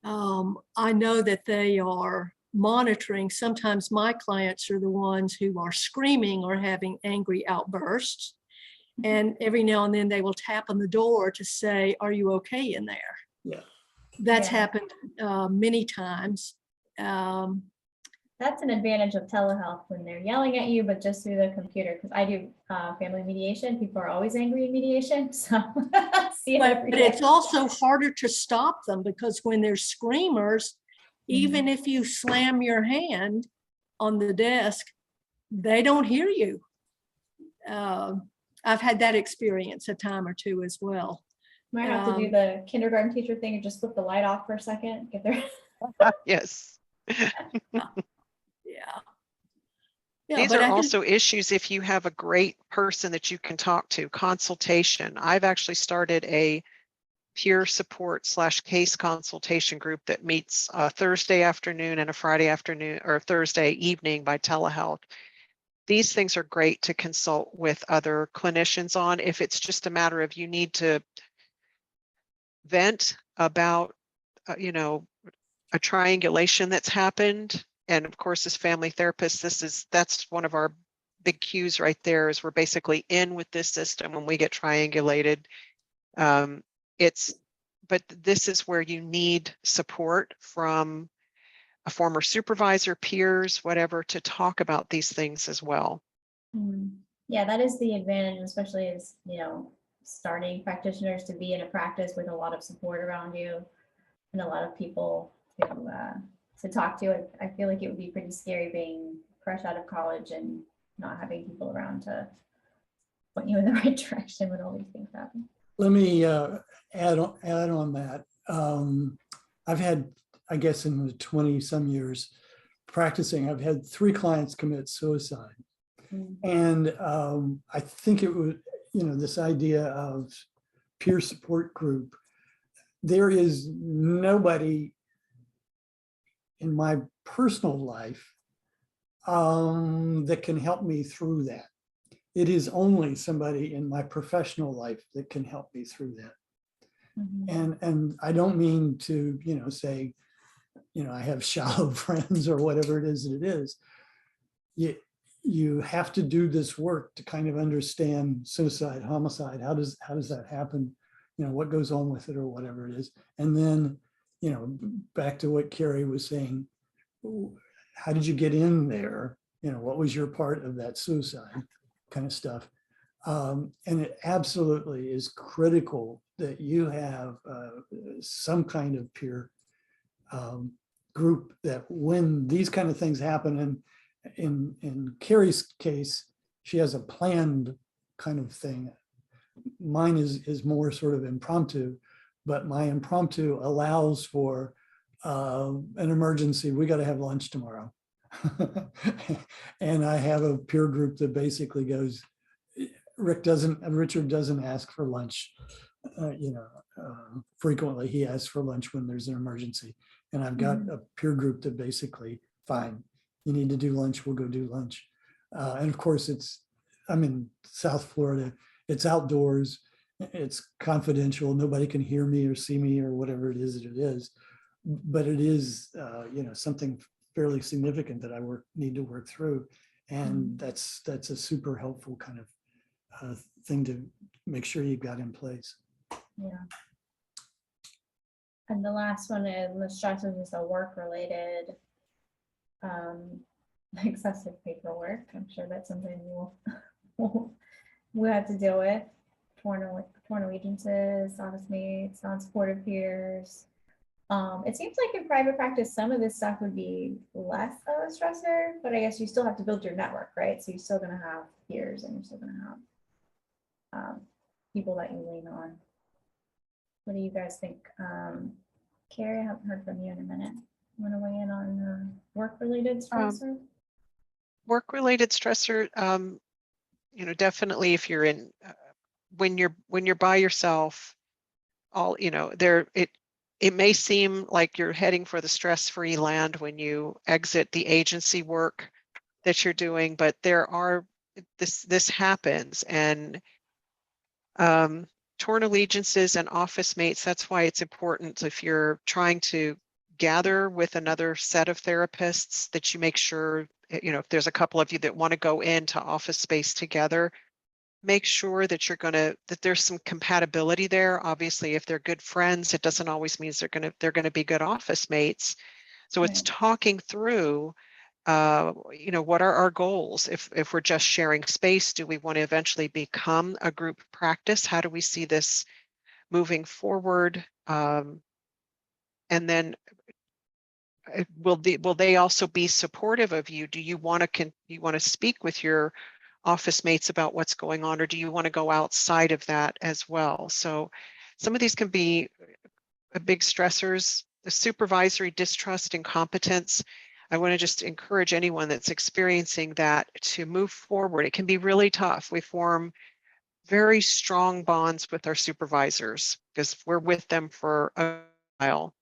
know that they are monitoring. Sometimes my clients are the ones who are screaming or having angry outbursts. And every now and then they will tap on the door to say, "Are you okay in there?" Yeah. That's Yeah. happened many times. That's an advantage of telehealth when they're yelling at you, but just through the computer. Because I do family mediation. People are always angry in mediation. So see it every But day. it's also harder to stop them because when they're screamers, even if you slam your hand on the desk, they don't hear you. I've had that experience a time or two as well. Might have to do the kindergarten teacher thing and just flip the light off for a second. Get there. Yes. Yeah. These but are I think- also issues if you have a great person that you can talk to. Consultation. I've actually started a peer support / case consultation group that meets a Thursday afternoon and a Friday afternoon or Thursday evening by telehealth. These things are great to consult with other clinicians on if it's just a matter of you need to vent about, a triangulation that's happened. And of course, as family therapists, that's one of our big cues right there, is we're basically in with this system when we get triangulated. But this is where you need support from a former supervisor, peers, whatever, to talk about these things as well. Yeah, that is the advantage, especially as, starting practitioners, to be in a practice with a lot of support around you and a lot of people to talk to. I feel like it would be pretty scary being fresh out of college and not having people around to point you in the right direction when all these things happen. Let me add on that. I've had, I guess in the 20 some years practicing, I've had 3 clients commit suicide. Mm. And I think it was, this idea of peer support group. There is nobody in my personal life that can help me through that. It is only somebody in my professional life that can help me through that. Mhm. And I don't mean to, say, I have shallow friends or whatever it is that it is. You have to do this work to kind of understand suicide, homicide. How does that happen? What goes on with it or whatever it is. And then, back to what Carrie was saying, how did you get in there? What was your part of that suicide kind of stuff? And it absolutely is critical that you have some kind of peer group that when these kind of things happen, and in Carrie's case, she has a planned kind of thing. Mine is more sort of impromptu, but my impromptu allows for an emergency. We got to have lunch tomorrow. And I have a peer group that basically goes, Richard doesn't ask for lunch, frequently. He asks for lunch when there's an emergency. And I've got a peer group that basically, fine, you need to do lunch, we'll go do lunch. And of course, I'm in South Florida, it's outdoors, it's confidential, nobody can hear me or see me or whatever it is that it is. But it is, something fairly significant that I need to work through. And that's a super helpful kind of thing to make sure you've got in place. Yeah. And the last one is the stressors is the work-related, excessive paperwork. I'm sure that's something we'll have to deal with. Torn allegiances, office mates, non-supportive peers. It seems like in private practice, some of this stuff would be less of a stressor, but I guess you still have to build your network, right? So you're still gonna have peers and you're still gonna have people that you lean on. What do you guys think? Carrie, I haven't heard from you in a minute. Want to weigh in on work-related stressor? Work-related stressor, definitely if you're in, when you're by yourself, it may seem like you're heading for the stress-free land when you exit the agency work that you're doing, but this happens, and torn allegiances and office mates, that's why it's important if you're trying to gather with another set of therapists that you make sure, if there's a couple of you that want to go into office space together, make sure that that there's some compatibility there. Obviously, if they're good friends, it doesn't always mean they're gonna be good office mates. So it's talking through, what are our goals? If we're just sharing space, do we want to eventually become a group practice? How do we see this moving forward? And then will they also be supportive of you? Do you want to speak with your office mates about what's going on, or do you want to go outside of that as well? So some of these can be big stressors. The supervisory distrust and competence. I want to just encourage anyone that's experiencing that to move forward. It can be really tough. We form very strong bonds with our supervisors because we're with them for a while.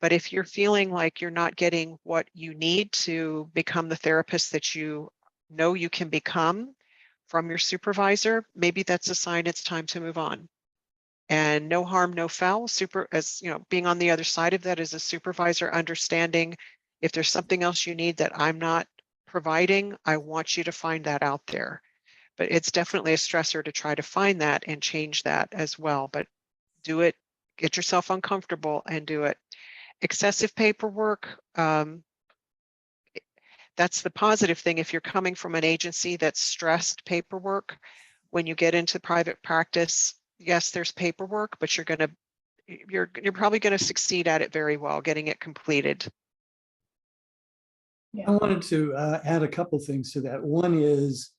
But if you're feeling like you're not getting what you need to become the therapist that you know you can become from your supervisor, maybe that's a sign it's time to move on. And no harm, no foul. Being on the other side of that as a supervisor, understanding if there's something else you need that I'm not providing, I want you to find that out there. But it's definitely a stressor to try to find that and change that as well. But do it, get yourself uncomfortable and do it. Excessive paperwork, that's the positive thing. If you're coming from an agency that's stressed paperwork, when you get into private practice, yes, there's paperwork, but you're probably going to succeed at it very well, getting it completed. I wanted to add a couple things to that. One is,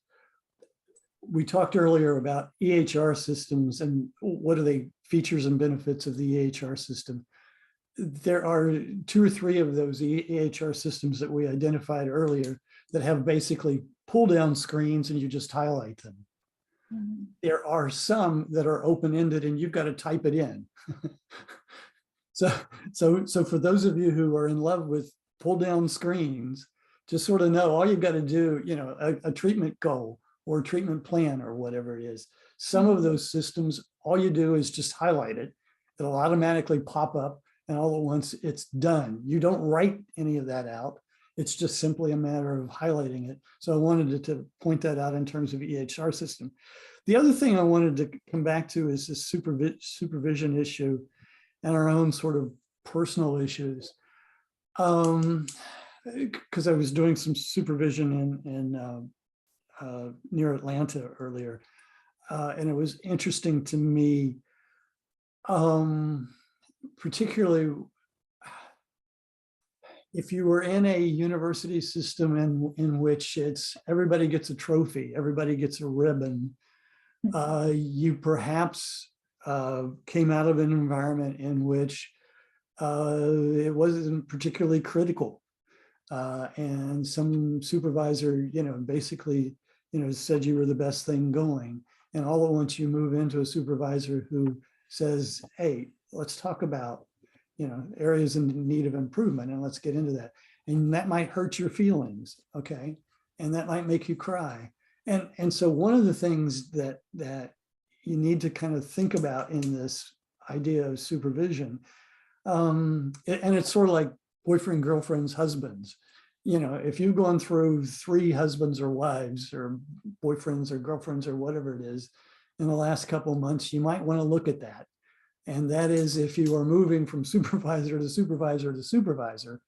we talked earlier about EHR systems and what are the features and benefits of the EHR system. there are 2 or 3 of those EHR systems that we identified earlier that have basically pull down screens and you just highlight them. Mhm. There are some that are open-ended and you've got to type it in. So for those of you who are in love with pull down screens, just sort of know all you've got to do, a treatment goal or treatment plan or whatever it is. Some of those systems, all you do is just highlight it. It'll automatically pop up and all at once it's done. You don't write any of that out. It's just simply a matter of highlighting it. So I wanted to point that out in terms of EHR system. The other thing I wanted to come back to is this supervision issue and our own sort of personal issues. Because I was doing some supervision in near Atlanta earlier. And it was interesting to me, particularly if you were in a university system in which it's everybody gets a trophy, everybody gets a ribbon, you perhaps came out of an environment in which it wasn't particularly critical. And some supervisor, basically, said you were the best thing going. And all at once you move into a supervisor who says, hey, let's talk about, areas in need of improvement and let's get into that. And that might hurt your feelings, okay? And that might make you cry. And so one of the things that you need to kind of think about in this idea of supervision, and it's sort of like boyfriend, girlfriends, husbands. If you've gone through 3 husbands or wives or boyfriends or girlfriends or whatever it is in the last couple of months, you might want to look at that. And that is if you are moving from supervisor to supervisor to supervisor,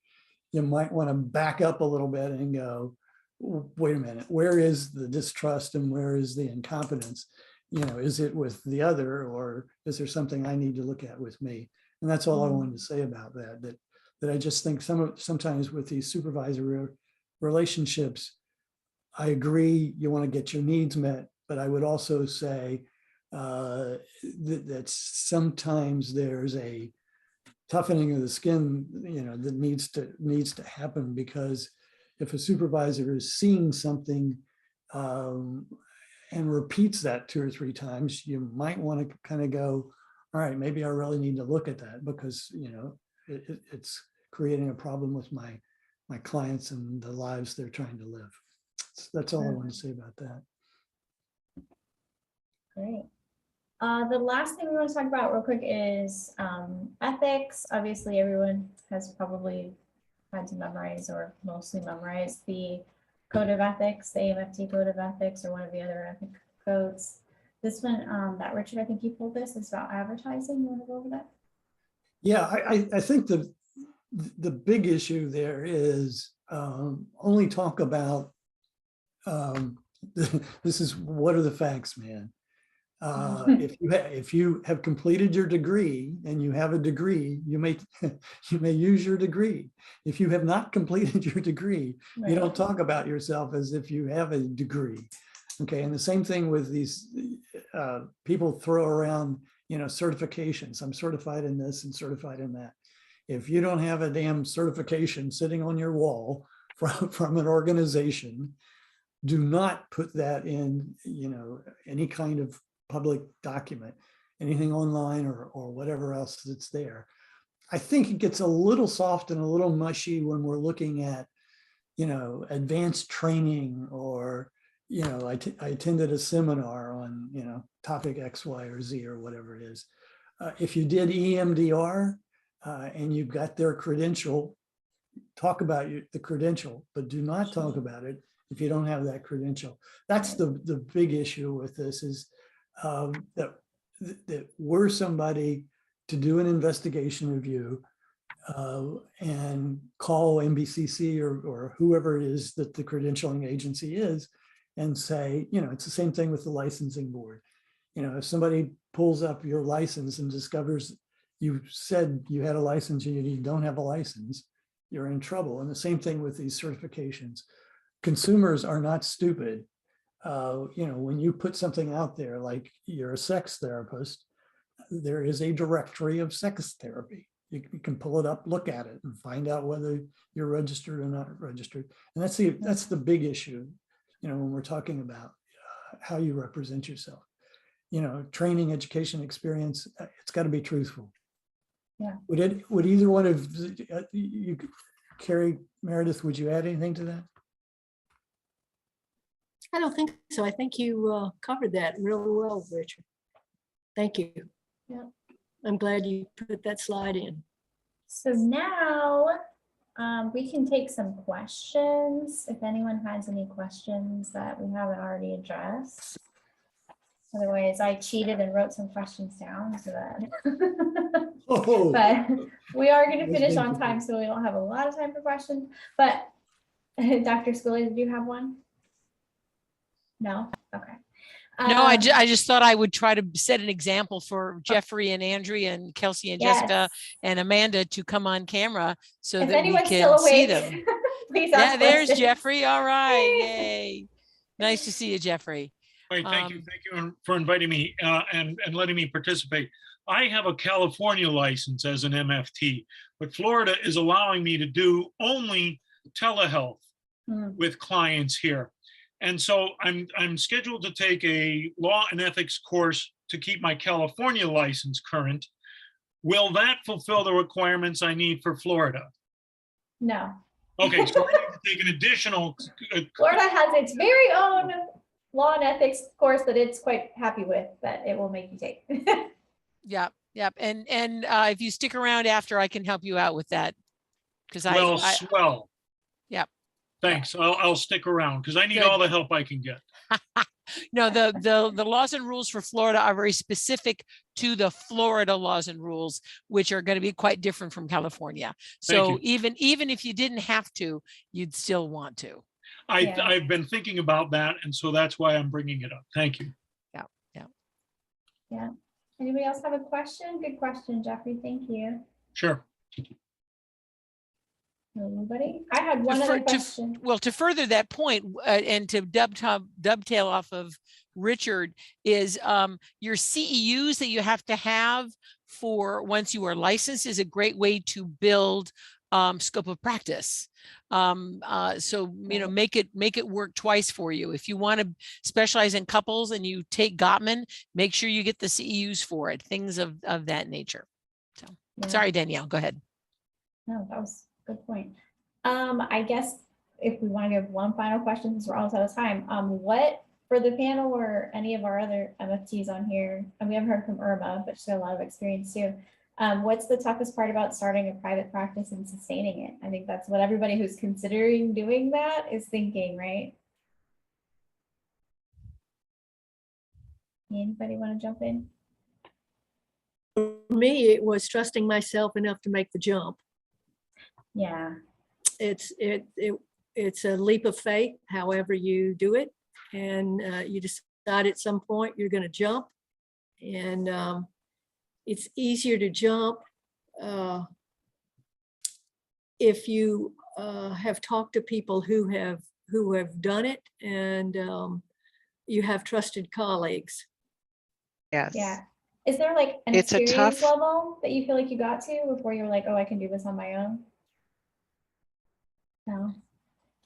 you might want to back up a little bit and go, wait a minute, where is the distrust and where is the incompetence? Is it with the other or is there something I need to look at with me? And that's all I wanted to say about that I just think sometimes with these supervisory relationships, I agree you want to get your needs met, but I would also say that sometimes there's a toughening of the skin, that needs to happen, because if a supervisor is seeing something and repeats that 2 or 3 times, you might want to kind of go, all right, maybe I really need to look at that because, it's creating a problem with my clients and the lives they're trying to live. That's all I want to say about that. Great. The last thing we want to talk about real quick is ethics. Obviously, everyone has probably had to memorize or mostly memorize the Code of Ethics, the AMFT Code of Ethics, or one of the other ethic codes. This one, that Richard, I think you pulled this, is about advertising. You want to go over that? Yeah, I think the big issue there is only talk about this is what are the facts, man. If you have completed your degree and you have a degree, you may use your degree. If you have not completed your degree, you don't talk about yourself as if you have a degree. Okay, and the same thing with these people throw around, certifications. I'm certified in this and certified in that. If you don't have a damn certification sitting on your wall from an organization, do not put that in, any kind of public document, anything online or whatever else that's there. I think it gets a little soft and a little mushy when we're looking at, advanced training or, I attended a seminar on, topic X, Y, or Z or whatever it is. If you did EMDR and you've got their credential, talk about the credential, but do not talk about it if you don't have that credential. That's the big issue with this is that we're somebody to do an investigation review and call NBCC or whoever it is that the credentialing agency is and say, it's the same thing with the licensing board. If somebody pulls up your license and discovers you said you had a license and you don't have a license, you're in trouble. And the same thing with these certifications. Consumers are not stupid. When you put something out there, like you're a sex therapist, there is a directory of sex therapy. you can pull it up, look at it and find out whether you're registered or not registered. And that's the big issue, when we're talking about how you represent yourself. Training, education, experience, it's got to be truthful. Yeah. Would either one of you, Carrie, Meredith, would you add anything to that? I don't think so. I think you covered that really well, Richard. Thank you. Yeah. I'm glad you put that slide in. So now we can take some questions. If anyone has any questions that we haven't already addressed. Otherwise, I cheated and wrote some questions down so that. Oh, But we are going to Yes, finish thank on you. time, so we don't have a lot of time for questions. But Dr. Schooley, did you have one? No? Okay. No, I just thought I would try to set an example for Jeffrey and Andrea and Kelsey and Jessica Yes. and Amanda to come on camera so If that we anyone's still can see awake, them. please Yeah, ask there's questions. Jeffrey. All right. Yay. Nice to see you, Jeffrey. Right, thank you for inviting me and letting me participate. I have a California license as an MFT, but Florida is allowing me to do only telehealth Hmm. with clients here. And so I'm scheduled to take a law and ethics course to keep my California license current. Will that fulfill the requirements I need for Florida? No. Okay, so I need to take an additional Florida has its very own law and ethics course that it's quite happy with, that it will make you take. Yep. Yep. And if you stick around after, I can help you out with that. Because well, I swell. Yep. Thanks. I'll stick around because I need Good. all the help I can get. no, the laws and rules for Florida are very specific to the Florida laws and rules, which are going to be quite different from California. So even if you didn't have to, you'd still want to. Yeah. I've been thinking about that, and so that's why I'm bringing it up. Thank you. Yeah. Anybody else have a question? Good question, Jeffrey. Thank you. Sure. Anybody? I had one other question. Well, to further that point and to dovetail off of Richard is your CEUs that you have to have for once you are licensed is a great way to build scope of practice. So, make it work twice for you. If you want to specialize in couples and you take Gottman, make sure you get the CEUs for it, things of that nature. So, Yeah. sorry, Danielle, go ahead. No, that was a good point. I guess if we want to give one final question, since we're almost out of time, what for the panel or any of our other MFTs on here, and we haven't heard from Irma, but she's got a lot of experience too. What's the toughest part about starting a private practice and sustaining it? I think that's what everybody who's considering doing that is thinking, right? Anybody want to jump in? For me, it was trusting myself enough to make the jump. Yeah. It's a leap of faith, however you do it. And you decide at some point you're going to jump. And it's easier to jump if you have talked to people who have done it and you have trusted colleagues. Yes. Yeah. Is there like an It's a experience tough- level that you feel like you got to before you were like, oh, I can do this on my own? No.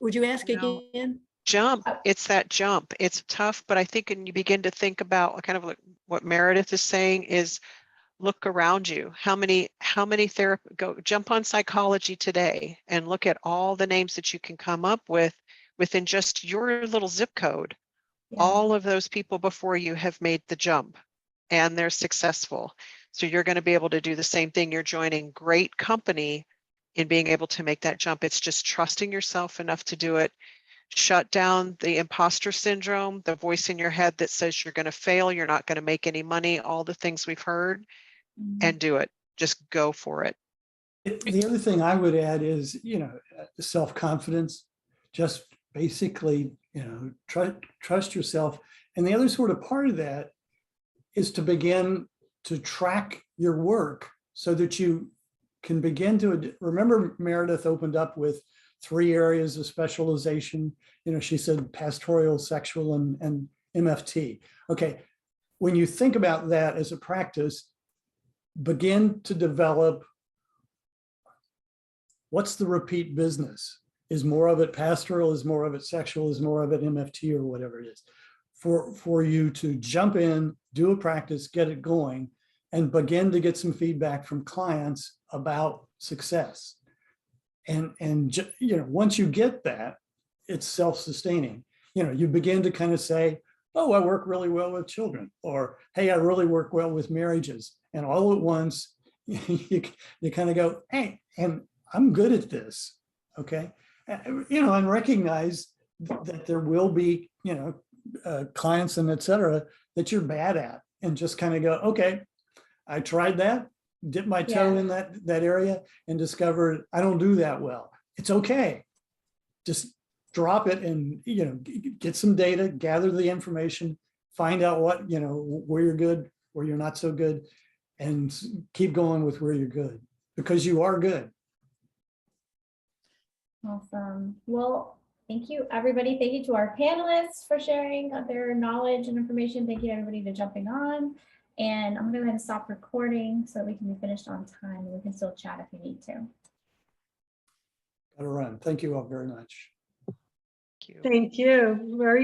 Would you ask No. again? Jump. Oh. It's that jump. It's tough, but I think when you begin to think about kind of like what Meredith is saying is look around you. How many go jump on Psychology Today and look at all the names that you can come up with within just your little zip code. Yeah. All of those people before you have made the jump and they're successful. So you're going to be able to do the same thing. You're joining great company in being able to make that jump. It's just trusting yourself enough to do it. Shut down the imposter syndrome, the voice in your head that says you're going to fail, you're not going to make any money, all the things we've heard, Mhm. and do it. Just go for it. The other thing I would add is, self-confidence, just basically, trust yourself. And the other sort of part of that is to begin to track your work so that you can begin to remember Meredith opened up with 3 areas of specialization. She said pastoral, sexual, and MFT. Okay. When you think about that as a practice, begin to develop what's the repeat business? Is more of it pastoral? Is more of it sexual? Is more of it MFT or whatever it is? For you to jump in, do a practice, get it going, and begin to get some feedback from clients about success. Once you get that, it's self-sustaining. You begin to kind of say, oh, I work really well with children, or, hey, I really work well with marriages. And all at once, you kind of go, hey, and I'm good at this, okay? And recognize that there will be, clients and et cetera, that you're bad at, and just kind of go, okay, I tried that, dipped my toe Yeah. in that area and discovered I don't do that well. It's okay. Just drop it and, get some data, gather the information, find out what, where you're good, where you're not so good, and keep going with where you're good, because you are good. Awesome. Well, thank you, everybody. Thank you to our panelists for sharing their knowledge and information. Thank you to everybody for jumping on. And I'm going to go ahead and stop recording so that we can be finished on time, and we can still chat if you need to. Gotta run. Thank you all very much. Thank you. Thank you. Very